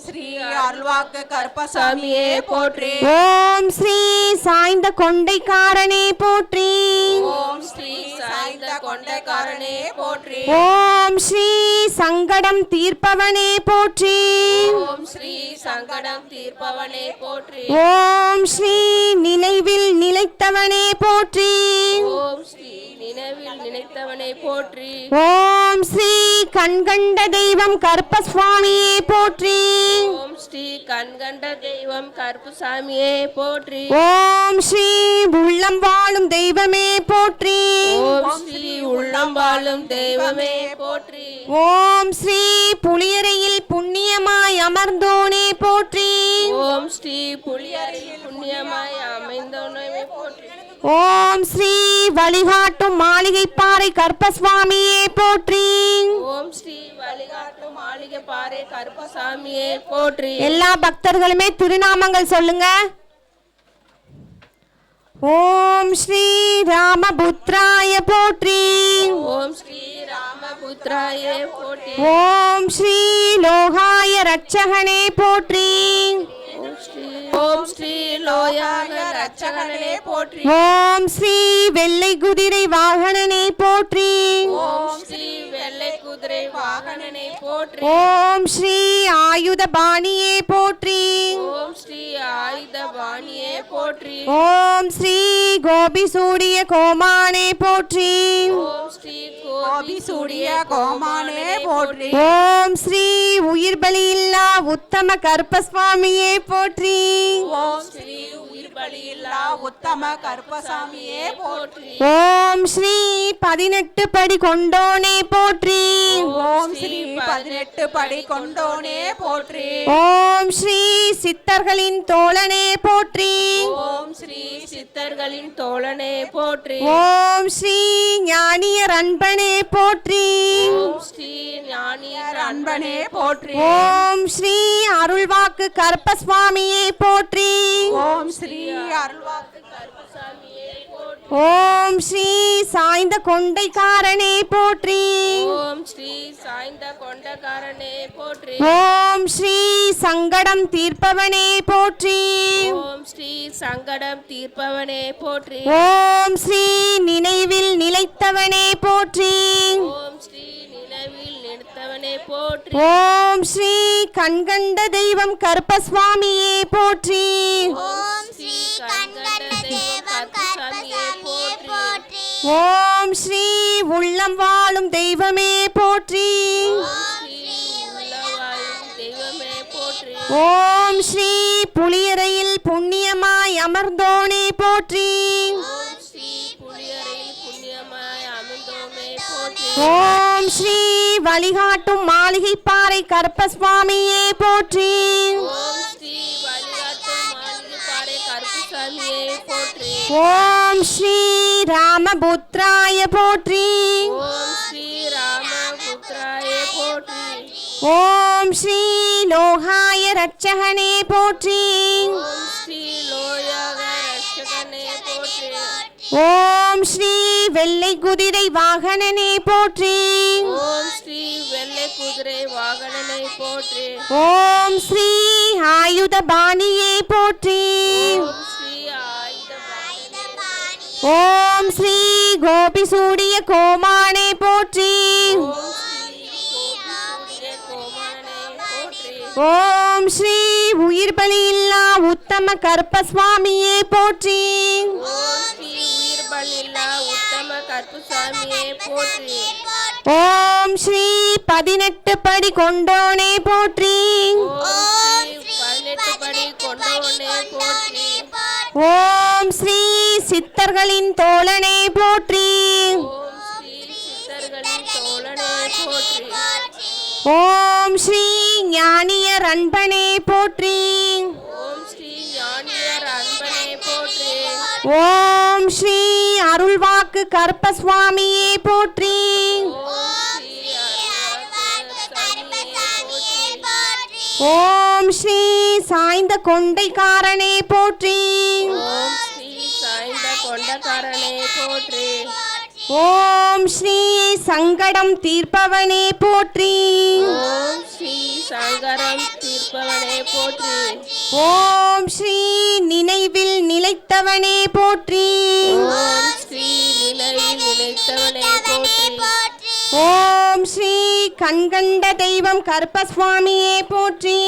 S4: ஸ்ரீ அருள்வாக்கு கருப்பசாமியே போற்றி.
S2: ஓம் ஸ்ரீ சாய்ந்த கொண்டைக்காரனே போற்றி.
S3: ஓம் ஸ்ரீ சாய்ந்த கொண்டைக்காரனே போற்றி.
S2: ஓம் ஸ்ரீ சங்கடம் தீர்ப்பவனே போற்றி.
S3: ஓம் ஸ்ரீ சங்கடம் தீர்ப்பவனே போற்றி.
S2: ஓம் ஸ்ரீ நினைவில் நிலைத்தவனே போற்றி.
S3: ஓம் ஸ்ரீ நினைவில் நினைத்தவனை போற்றி.
S2: ஓம் ஸ்ரீ கண்கண்ட தெய்வம் கருப்பசுவாமியே போற்றி.
S3: ஓம் ஸ்ரீ கண்கண்ட தெய்வம் கருப்புசாமியே போற்றி.
S2: ஓம் ஸ்ரீ உள்ளம் வாழும் தெய்வமே போற்றி.
S3: ஓம் ஸ்ரீ உள்ளம் வாழும் தெய்வமே போற்றி.
S2: ஓம் ஸ்ரீ புலியரையில் புண்ணியமாய் அமர்ந்தோனே போற்றி.
S3: ஓம் ஸ்ரீ புலியரையில் புண்ணியமாய் அமைந்தோனே போற்றி.
S2: ஓம் ஸ்ரீ வழிகாட்டும் மாளிகை பாறை கருப்பசுவாமியே போற்றி.
S3: ஓம் ஸ்ரீ வழிகாட்டும் மாளிகை பாறை கருப்பசாமியே போற்றி.
S2: எல்லா பக்தர்களுமே திருநாமங்கள் சொல்லுங்க. ஓம் ஸ்ரீ ராமபுத்ராய போற்றி.
S3: ஓம் ஸ்ரீ ராமபுத்ராயே போற்றி.
S2: ஓம் ஸ்ரீ லோகாய ரட்சகனே போற்றி.
S3: ஓம் ஸ்ரீ லோயாக ரட்சகனே போற்றி.
S2: ஓம் ஸ்ரீ வெள்ளை குதிரை வாகனனே போற்றி.
S3: ஓம் ஸ்ரீ வெள்ளை குதிரை வாகனனே போற்றி.
S2: ஓம் ஸ்ரீ ஆயுத பாணியே போற்றி.
S3: ஓம் ஸ்ரீ ஆயுத பாணியே போற்றி.
S2: ஓம் ஸ்ரீ கோபி சூடிய கோமானே போற்றி.
S3: ஓம் ஸ்ரீ
S4: கோபி சூடிய கோமானே போற்றி.
S2: ஓம் ஸ்ரீ உயிர் பலியில்லா உத்தம கருப்பசுவாமியே போற்றி.
S4: ஓம் ஸ்ரீ உயிர் பலியில்லா உத்தம கருப்பசாமியே போற்றி.
S2: ஓம் ஸ்ரீ 18 படி கொண்டோனே போற்றி.
S4: ஓம் ஸ்ரீ 18 படி கொண்டோனே போற்றி.
S2: ஓம் ஸ்ரீ சித்தர்களின் தோழனே போற்றி.
S3: ஓம் ஸ்ரீ சித்தர்களின் தோழனே போற்றி.
S2: ஓம் ஸ்ரீ ஞானியர் அன்பனே போற்றி.
S3: ஓம் ஸ்ரீ ஞானியர்
S4: அன்பனே போற்றி.
S2: ஓம் ஸ்ரீ அருள்வாக்கு கருப்பசுவாமியே போற்றி.
S4: ஓம் ஸ்ரீ அருள்வாக்கு
S3: கருப்பசாமியே போற்றி.
S2: ஓம் ஸ்ரீ சாய்ந்த கொண்டைக்காரனே போற்றி.
S3: ஓம் ஸ்ரீ சாய்ந்த கொண்டக்காரனே போற்றி.
S2: ஓம் ஸ்ரீ சங்கடம் தீர்ப்பவனே போற்றி.
S3: ஓம் ஸ்ரீ சங்கடம் தீர்ப்பவனே போற்றி.
S2: ஓம் ஸ்ரீ நினைவில் நிலைத்தவனே போற்றி.
S3: ஓம் ஸ்ரீ நினைவில் நிறுத்தவனே போற்றி.
S2: ஓம் ஸ்ரீ கண்கண்ட தெய்வம் கருப்பசுவாமியே போற்றி.
S3: ஓம் ஸ்ரீ கண்கண்ட தெய்வம் கருப்பசாமியே போற்றி.
S2: ஓம் ஸ்ரீ உள்ளம் வாழும் தெய்வமே போற்றி.
S3: ஸ்ரீ உள்ளவாயும் தெய்வமே போற்றி.
S2: ஓம் ஸ்ரீ புலியரையில் புண்ணியமாய் அமர்ந்தோனே போற்றி.
S3: ஓம் ஸ்ரீ புலியரையில் புண்ணியமாய் அமிர்தோமே போற்றி.
S2: ஓம் ஸ்ரீ வழிகாட்டும் மாளிகை பாறை கருப்பசுவாமியே போற்றி.
S3: ஓம் ஸ்ரீ வழிகாட்டும் மாளிகை பாறை கருப்பசாமியே போற்றி.
S2: ஓம் ஸ்ரீ ராமபுத்ராய போற்றி.
S3: ஓம் ஸ்ரீ ராமபுத்ராய போற்றி.
S2: ஓம் ஸ்ரீ லோகாய ரட்சகனே போற்றி.
S3: ஓம் ஸ்ரீ லோயாக ரட்சகனே போற்றி.
S2: ஓம் ஸ்ரீ வெள்ளை குதிரை வாகனனே போற்றி.
S3: ஓம் ஸ்ரீ வெள்ளை குதிரை வாகனனை போற்றி.
S2: ஓம் ஸ்ரீ ஆயுத பாணியே போற்றி.
S3: ஓம் ஸ்ரீ ஆயுதபாணி.
S2: ஓம் ஸ்ரீ கோபி சூடிய கோமானே போற்றி.
S3: ஓம் ஸ்ரீ கோபிசூரிய கோமானனை போற்றி.
S2: ஓம் ஸ்ரீ உயிர் பலியில்லா உத்தம கருப்பசுவாமியே போற்றி.
S3: ஓம் ஸ்ரீ உயிர் பலில்லா உத்தம கருப்பசாமியே போற்றி.
S2: ஓம் ஸ்ரீ 18 படி கொண்டோனே போற்றி.
S3: ஓம் ஸ்ரீ 18 படி கொண்டவனே போற்றி.
S2: ஓம் ஸ்ரீ சித்தர்களின் தோழனே போற்றி.
S3: ஓம் ஸ்ரீ சித்தர்களின் தோழனே போற்றி.
S2: ஓம் ஸ்ரீ ஞானியர் அன்பனே போற்றி.
S3: ஓம் ஸ்ரீ ஞானியர் அன்பனே போற்றி.
S2: ஓம் ஸ்ரீ அருள்வாக்கு கருப்பசுவாமியே போற்றி.
S3: ஓம் ஸ்ரீ அருள்வாக்கு போற்றி.
S2: ஓம் ஸ்ரீ சாய்ந்த கொண்டைக்காரனே போற்றி.
S3: ஓம் ஸ்ரீ சாய்ந்த கொண்டக்காரனே போற்றி.
S2: ஓம் ஸ்ரீ சங்கடம் தீர்ப்பவனே போற்றி.
S3: ஓம் ஸ்ரீ சங்கரம் தீர்ப்பவனே போற்றி.
S2: ஓம் ஸ்ரீ நினைவில் நிலைத்தவனே போற்றி.
S3: ஓம் ஸ்ரீ நிலையில் நிலைத்தவனே போற்றி.
S2: ஓம் ஸ்ரீ கண்கண்ட தெய்வம் கருப்பசுவாமியே போற்றி.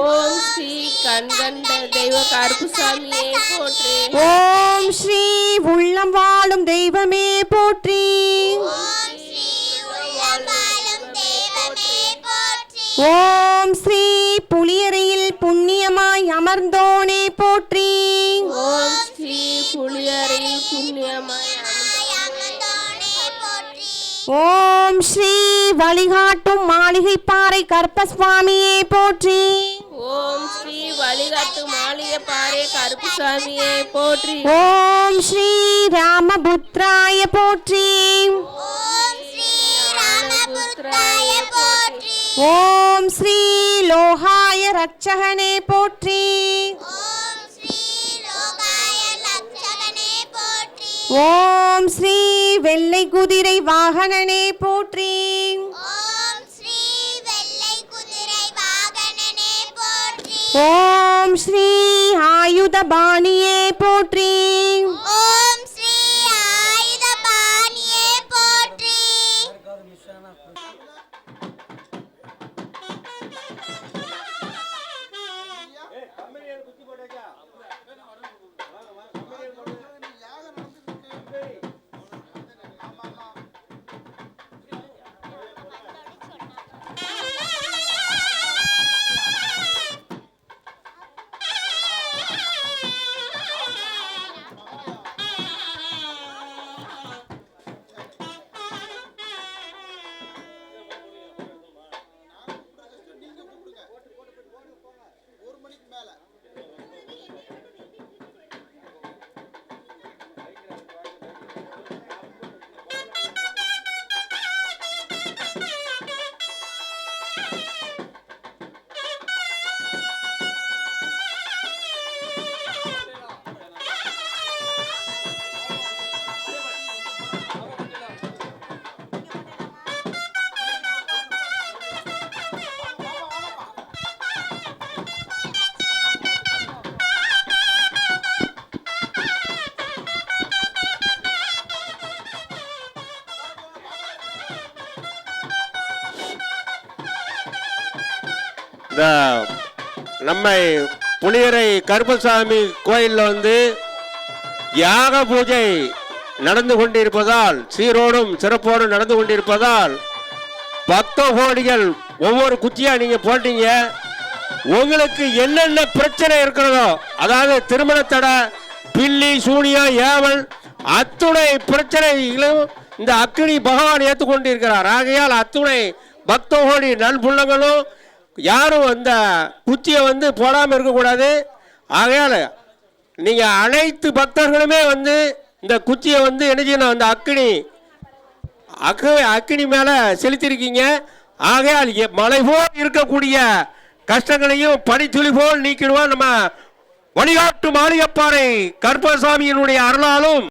S3: ஓம் ஸ்ரீ கண்கண்ட தெய்வ கருப்பசாமியே போற்றி.
S2: ஓம் ஸ்ரீ உள்ளம் வாழும் தெய்வமே போற்றி. ஓம் ஸ்ரீ புலியரையில் புண்ணியமாய் அமர்ந்தோனே போற்றி.
S3: ஓம் ஸ்ரீ புலியரையில் புண்ணியமாய்
S2: ஓம் ஸ்ரீ வழிகாட்டும் மாளிகை பாறை கருப்பசுவாமியே போற்றி.
S3: ஓம் ஸ்ரீ வழிகாட்டு மாளிகை பாறை கருப்பசாமியே போற்றி.
S2: ஓம் ஸ்ரீ ராமபுத்ராய போற்றி.
S3: ராமபுத்ராய போற்றி.
S2: ஓம் ஸ்ரீ லோகாய ரட்சகனே போற்றி. ஓம் ஸ்ரீ வெள்ளை குதிரை வாகனனே போற்றி. ஓம் ஸ்ரீ ஆயுத பாணியே போற்றி.
S6: இந்த நம்மை புளியரை கருப்பசாமி கோயிலில் யாக பூஜை நடந்து கொண்டிருப்பதால், சீரோடும் சிறப்போடும் நடந்து கொண்டிருப்பதால், பக்த கோடிகள் ஒவ்வொரு குச்சியா நீங்க போட்டீங்க. உங்களுக்கு என்னென்ன பிரச்சனை இருக்கிறதோ, அதாவது திருமண தடை, பில்லி சூனியம் ஏவல் அத்துணை பிரச்சனைகளும் இந்த அக்னி பகவான் ஏற்றுக்கொண்டிருக்கிறார். ஆகையால் அத்துணை பக்தகோடி நல்புள்ளங்களும் யாரும் அந்த குச்சியை வந்து போடாமல் இருக்கக்கூடாது. ஆகையால் நீங்கள் அனைத்து பக்தர்களுமே வந்து இந்த குச்சியை வந்து என்ன செய்யணும், அந்த அக்கினி மேலே செலுத்திருக்கீங்க. ஆகையால் மலை போல் இருக்கக்கூடிய கஷ்டங்களையும் பனித்துளி போல் நீக்கிடுவோம். நம்ம வழிகாட்டு மாளிகைப்பாறை கருப்பசாமியினுடைய அருளாலும்